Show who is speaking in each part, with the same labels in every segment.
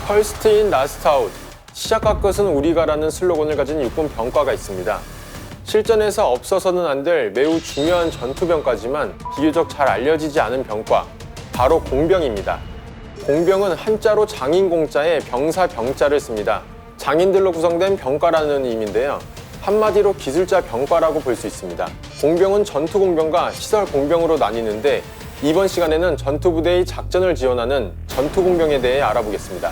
Speaker 1: First in, last out. 시작과 끝은 우리가라는 슬로건을 가진 육군 병과가 있습니다. 실전에서 없어서는 안 될 매우 중요한 전투병과지만 비교적 잘 알려지지 않은 병과, 바로 공병입니다. 공병은 한자로 장인공자에 병사 병자를 씁니다. 장인들로 구성된 병과라는 의미인데요. 한마디로 기술자 병과라고 볼 수 있습니다. 공병은 전투공병과 시설공병으로 나뉘는데 이번 시간에는 전투부대의 작전을 지원하는 전투공병에 대해 알아보겠습니다.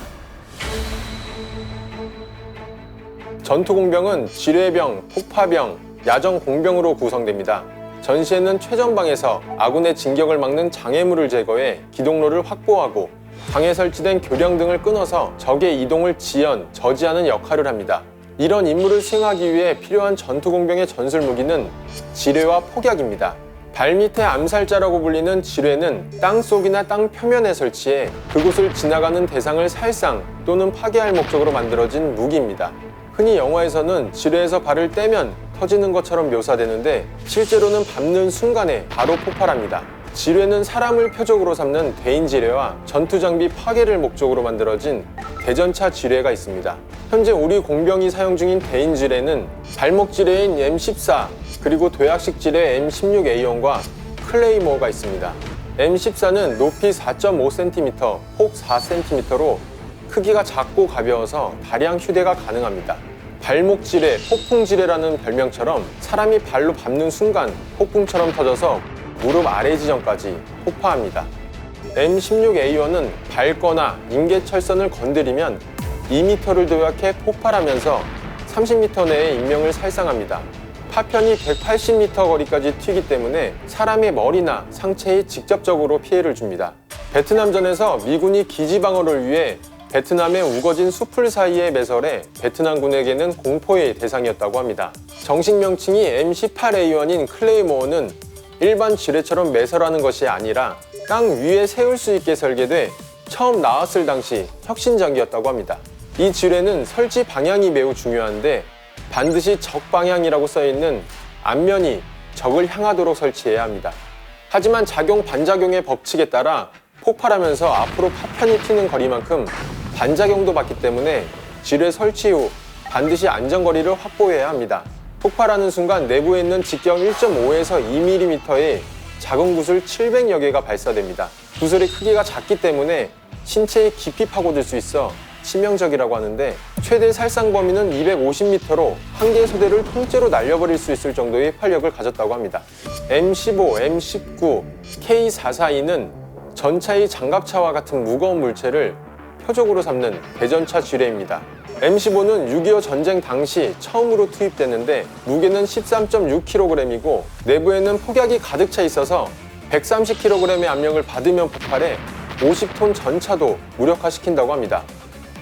Speaker 1: 전투공병은 지뢰병, 폭파병, 야전공병으로 구성됩니다. 전시에는 최전방에서 아군의 진격을 막는 장애물을 제거해 기동로를 확보하고 방에 설치된 교령 등을 끊어서 적의 이동을 지연, 저지하는 역할을 합니다. 이런 임무를 수행하기 위해 필요한 전투공병의 전술무기는 지뢰와 폭약입니다. 발밑의 암살자라고 불리는 지뢰는 땅속이나 땅 표면에 설치해 그곳을 지나가는 대상을 살상 또는 파괴할 목적으로 만들어진 무기입니다. 흔히 영화에서는 지뢰에서 발을 떼면 터지는 것처럼 묘사되는데 실제로는 밟는 순간에 바로 폭발합니다. 지뢰는 사람을 표적으로 삼는 대인지뢰와 전투장비 파괴를 목적으로 만들어진 대전차 지뢰가 있습니다. 현재 우리 공병이 사용 중인 대인지뢰는 발목지뢰인 M14 그리고 도약식 지뢰 M16A1과 클레이모어가 있습니다. M14는 높이 4.5cm, 폭 4cm로 크기가 작고 가벼워서 다량 휴대가 가능합니다. 발목지뢰, 폭풍지뢰라는 별명처럼 사람이 발로 밟는 순간 폭풍처럼 터져서 무릎 아래 지점까지 폭파합니다. M16A1은 밟거나 인계철선을 건드리면 2m를 도약해 폭발하면서 30m 내에 인명을 살상합니다. 파편이 180m 거리까지 튀기 때문에 사람의 머리나 상체에 직접적으로 피해를 줍니다. 베트남전에서 미군이 기지방어를 위해 베트남의 우거진 숲을 사이에 매설해 베트남군에게는 공포의 대상이었다고 합니다. 정식 명칭이 M18A1인 클레이모어는 일반 지뢰처럼 매설하는 것이 아니라 땅 위에 세울 수 있게 설계돼 처음 나왔을 당시 혁신적이었다고 합니다. 이 지뢰는 설치 방향이 매우 중요한데 반드시 적 방향이라고 써있는 앞면이 적을 향하도록 설치해야 합니다. 하지만 작용 반작용의 법칙에 따라 폭발하면서 앞으로 파편이 튀는 거리만큼 반작용도 받기 때문에 지뢰 설치 후 반드시 안전거리를 확보해야 합니다. 폭발하는 순간 내부에 있는 직경 1.5에서 2mm의 작은 구슬 700여 개가 발사됩니다. 구슬의 크기가 작기 때문에 신체에 깊이 파고들 수 있어 치명적이라고 하는데 최대 살상 범위는 250m로 한 개의 소대를 통째로 날려버릴 수 있을 정도의 활력을 가졌다고 합니다. M15, M19, K442는 전차의 장갑차와 같은 무거운 물체를 표적으로 삼는 대전차 지뢰입니다. M15는 6.25 전쟁 당시 처음으로 투입됐는데 무게는 13.6kg이고 내부에는 폭약이 가득 차 있어서 130kg의 압력을 받으면 폭발해 50톤 전차도 무력화시킨다고 합니다.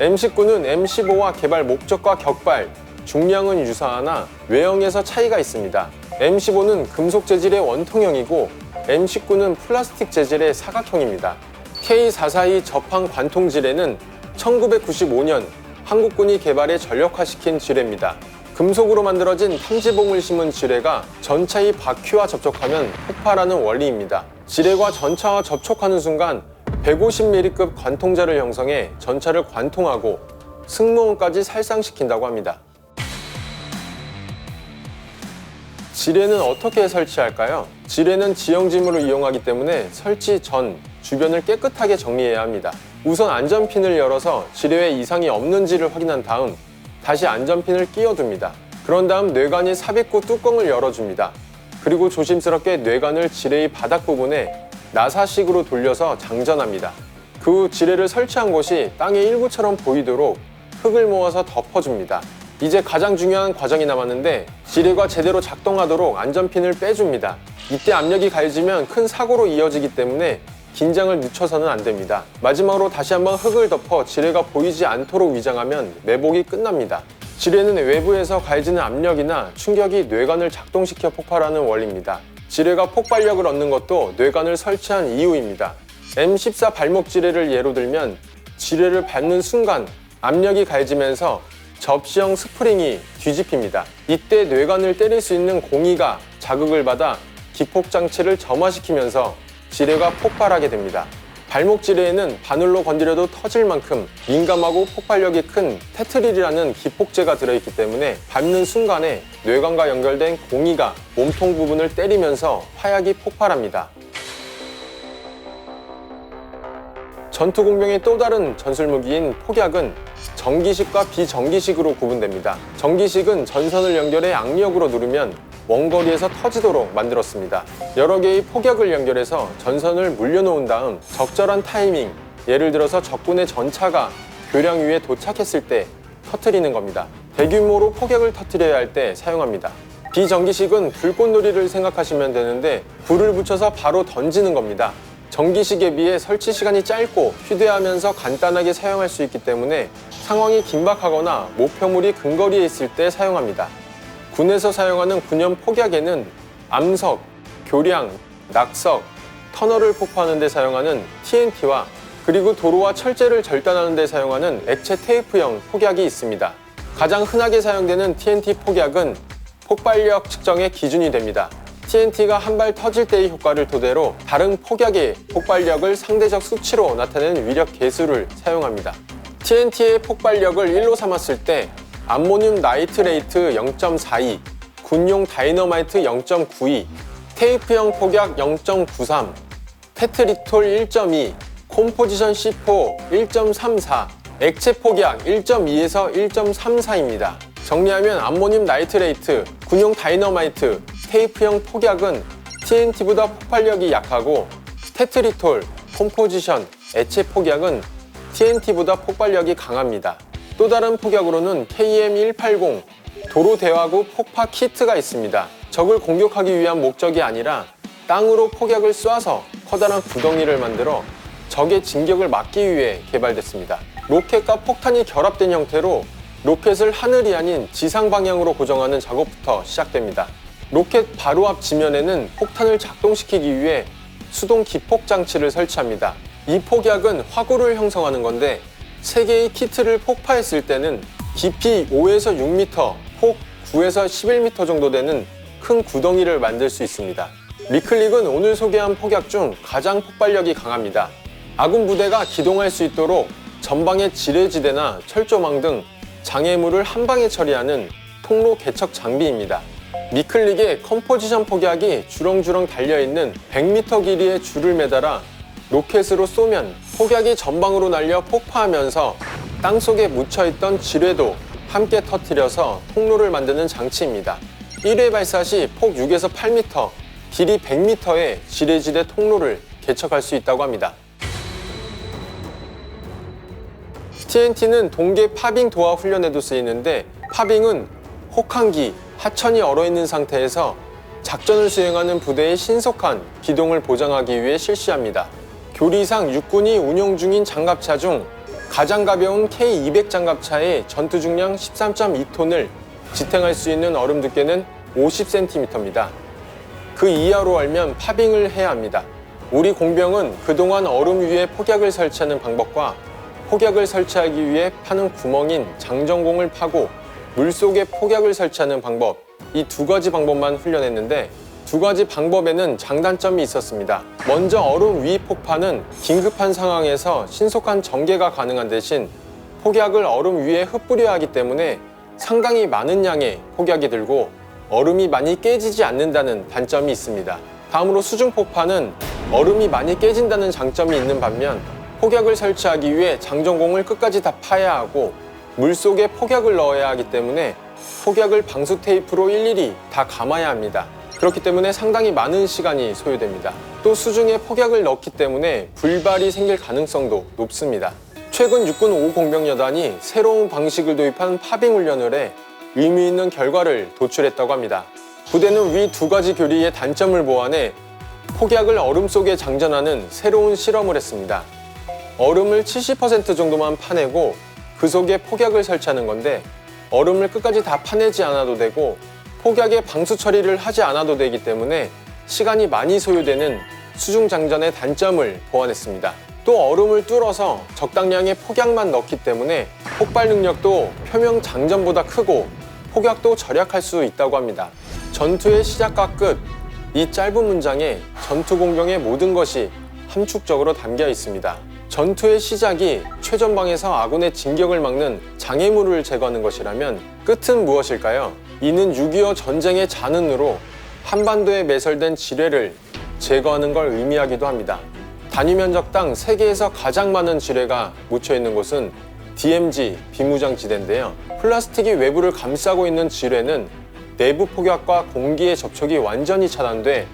Speaker 1: M19는 M15와 개발 목적과 격발, 중량은 유사하나 외형에서 차이가 있습니다. M15는 금속 재질의 원통형이고 M19는 플라스틱 재질의 사각형입니다. K442 저판 관통 지뢰는 1995년 한국군이 개발해 전력화시킨 지뢰입니다. 금속으로 만들어진 탐지봉을 심은 지뢰가 전차의 바퀴와 접촉하면 폭발하는 원리입니다. 지뢰가 전차와 접촉하는 순간 150mm급 관통자를 형성해 전차를 관통하고 승무원까지 살상시킨다고 합니다. 지뢰는 어떻게 설치할까요? 지뢰는 지형지물을 이용하기 때문에 설치 전 주변을 깨끗하게 정리해야 합니다. 우선 안전핀을 열어서 지뢰에 이상이 없는지를 확인한 다음 다시 안전핀을 끼워둡니다. 그런 다음 뇌관이 삽입구 뚜껑을 열어줍니다. 그리고 조심스럽게 뇌관을 지뢰의 바닥 부분에 나사식으로 돌려서 장전합니다. 그 후 지뢰를 설치한 곳이 땅의 일부처럼 보이도록 흙을 모아서 덮어줍니다. 이제 가장 중요한 과정이 남았는데 지뢰가 제대로 작동하도록 안전핀을 빼줍니다. 이때 압력이 가해지면 큰 사고로 이어지기 때문에 긴장을 늦춰서는 안 됩니다. 마지막으로 다시 한번 흙을 덮어 지뢰가 보이지 않도록 위장하면 매복이 끝납니다. 지뢰는 외부에서 가해지는 압력이나 충격이 뇌관을 작동시켜 폭발하는 원리입니다. 지뢰가 폭발력을 얻는 것도 뇌관을 설치한 이유입니다. M14 발목 지뢰를 예로 들면 지뢰를 밟는 순간 압력이 가해지면서 접시형 스프링이 뒤집힙니다. 이때 뇌관을 때릴 수 있는 공이가 자극을 받아 기폭장치를 점화시키면서 지뢰가 폭발하게 됩니다. 발목 지뢰에는 바늘로 건드려도 터질 만큼 민감하고 폭발력이 큰 테트릴이라는 기폭제가 들어있기 때문에 밟는 순간에 뇌관과 연결된 공이가 몸통 부분을 때리면서 화약이 폭발합니다. 전투공병의 또 다른 전술무기인 폭약은 정기식과 비정기식으로 구분됩니다. 정기식은 전선을 연결해 악력으로 누르면 원거리에서 터지도록 만들었습니다. 여러 개의 폭약을 연결해서 전선을 물려놓은 다음 적절한 타이밍, 예를 들어서 적군의 전차가 교량 위에 도착했을 때 터뜨리는 겁니다. 대규모로 폭약을 터뜨려야 할 때 사용합니다. 비정기식은 불꽃놀이를 생각하시면 되는데 불을 붙여서 바로 던지는 겁니다. 정기식에 비해 설치 시간이 짧고 휴대하면서 간단하게 사용할 수 있기 때문에 상황이 긴박하거나 목표물이 근거리에 있을 때 사용합니다. 군에서 사용하는 군용 폭약에는 암석, 교량, 낙석, 터널을 폭파하는 데 사용하는 TNT와 그리고 도로와 철제를 절단하는 데 사용하는 액체 테이프형 폭약이 있습니다. 가장 흔하게 사용되는 TNT 폭약은 폭발력 측정의 기준이 됩니다. TNT가 한 발 터질 때의 효과를 토대로 다른 폭약의 폭발력을 상대적 수치로 나타내는 위력 계수를 사용합니다. TNT의 폭발력을 1로 삼았을 때 암모늄 나이트레이트 0.42, 군용 다이너마이트 0.92, 테이프형 폭약 0.93, 테트리톨 1.2, 콤포지션 C4 1.34, 액체 폭약 1.2에서 1.34입니다. 정리하면 암모늄 나이트레이트, 군용 다이너마이트, 테이프형 폭약은 TNT보다 폭발력이 약하고 테트리톨, 콤포지션, 액체 폭약은 TNT보다 폭발력이 강합니다. 또 다른 폭약으로는 KM-180 도로 대화구 폭파 키트가 있습니다. 적을 공격하기 위한 목적이 아니라 땅으로 폭약을 쏴서 커다란 구덩이를 만들어 적의 진격을 막기 위해 개발됐습니다. 로켓과 폭탄이 결합된 형태로 로켓을 하늘이 아닌 지상 방향으로 고정하는 작업부터 시작됩니다. 로켓 바로 앞 지면에는 폭탄을 작동시키기 위해 수동 기폭 장치를 설치합니다. 이 폭약은 화구를 형성하는 건데 3개의 키트를 폭파했을 때는 깊이 5에서 6m, 폭 9에서 11m 정도 되는 큰 구덩이를 만들 수 있습니다. 미클릭은 오늘 소개한 폭약 중 가장 폭발력이 강합니다. 아군 부대가 기동할 수 있도록 전방의 지뢰지대나 철조망 등 장애물을 한 방에 처리하는 통로 개척 장비입니다. 미클릭에 컴포지션 폭약이 주렁주렁 달려있는 100m 길이의 줄을 매달아 로켓으로 쏘면 폭약이 전방으로 날려 폭파하면서 땅속에 묻혀있던 지뢰도 함께 터뜨려서 통로를 만드는 장치입니다. 1회 발사 시 폭 6에서 8m, 길이 100m의 지뢰지대 통로를 개척할 수 있다고 합니다. TNT는 동계 파빙 도하 훈련에도 쓰이는데 파빙은 혹한기, 하천이 얼어있는 상태에서 작전을 수행하는 부대의 신속한 기동을 보장하기 위해 실시합니다. 교리상 육군이 운용 중인 장갑차 중 가장 가벼운 K200 장갑차의 전투 중량 13.2톤을 지탱할 수 있는 얼음 두께는 50cm입니다. 그 이하로 알면 파빙을 해야 합니다. 우리 공병은 그동안 얼음 위에 폭약을 설치하는 방법과 폭약을 설치하기 위해 파는 구멍인 장전공을 파고 물속에 폭약을 설치하는 방법, 이 2가지 방법만 훈련했는데 2가지 방법에는 장단점이 있었습니다. 먼저 얼음 위 폭파는 긴급한 상황에서 신속한 전개가 가능한 대신 폭약을 얼음 위에 흩뿌려야 하기 때문에 상당히 많은 양의 폭약이 들고 얼음이 많이 깨지지 않는다는 단점이 있습니다. 다음으로 수중 폭파는 얼음이 많이 깨진다는 장점이 있는 반면 폭약을 설치하기 위해 장전공을 끝까지 다 파야 하고 물속에 폭약을 넣어야 하기 때문에 폭약을 방수 테이프로 일일이 다 감아야 합니다. 그렇기 때문에 상당히 많은 시간이 소요됩니다. 또 수중에 폭약을 넣기 때문에 불발이 생길 가능성도 높습니다. 최근 육군 5공병여단이 새로운 방식을 도입한 파빙 훈련을 해 의미 있는 결과를 도출했다고 합니다. 부대는 위 2가지 교리의 단점을 보완해 폭약을 얼음 속에 장전하는 새로운 실험을 했습니다. 얼음을 70% 정도만 파내고 그 속에 폭약을 설치하는 건데 얼음을 끝까지 다 파내지 않아도 되고 폭약의 방수 처리를 하지 않아도 되기 때문에 시간이 많이 소요되는 수중 장전의 단점을 보완했습니다. 또 얼음을 뚫어서 적당량의 폭약만 넣기 때문에 폭발 능력도 표명 장전보다 크고 폭약도 절약할 수 있다고 합니다. 전투의 시작과 끝, 이 짧은 문장에 전투 공병의 모든 것이 함축적으로 담겨 있습니다. 전투의 시작이 최전방에서 아군의 진격을 막는 장애물을 제거하는 것이라면 끝은 무엇일까요? 이는 6.25 전쟁의 잔흔으로 한반도에 매설된 지뢰를 제거하는 걸 의미하기도 합니다. 단위 면적당 세계에서 가장 많은 지뢰가 묻혀 있는 곳은 DMZ 비무장지대인데요. 플라스틱이 외부를 감싸고 있는 지뢰는 내부 폭격과 공기의 접촉이 완전히 차단돼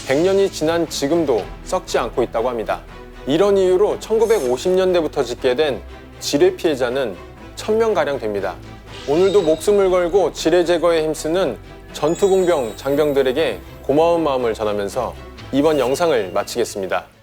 Speaker 1: 100년이 지난 지금도 썩지 않고 있다고 합니다. 이런 이유로 1950년대부터 집계된 지뢰 피해자는 1000명가량 됩니다. 오늘도 목숨을 걸고 지뢰 제거에 힘쓰는 전투공병 장병들에게 고마운 마음을 전하면서 이번 영상을 마치겠습니다.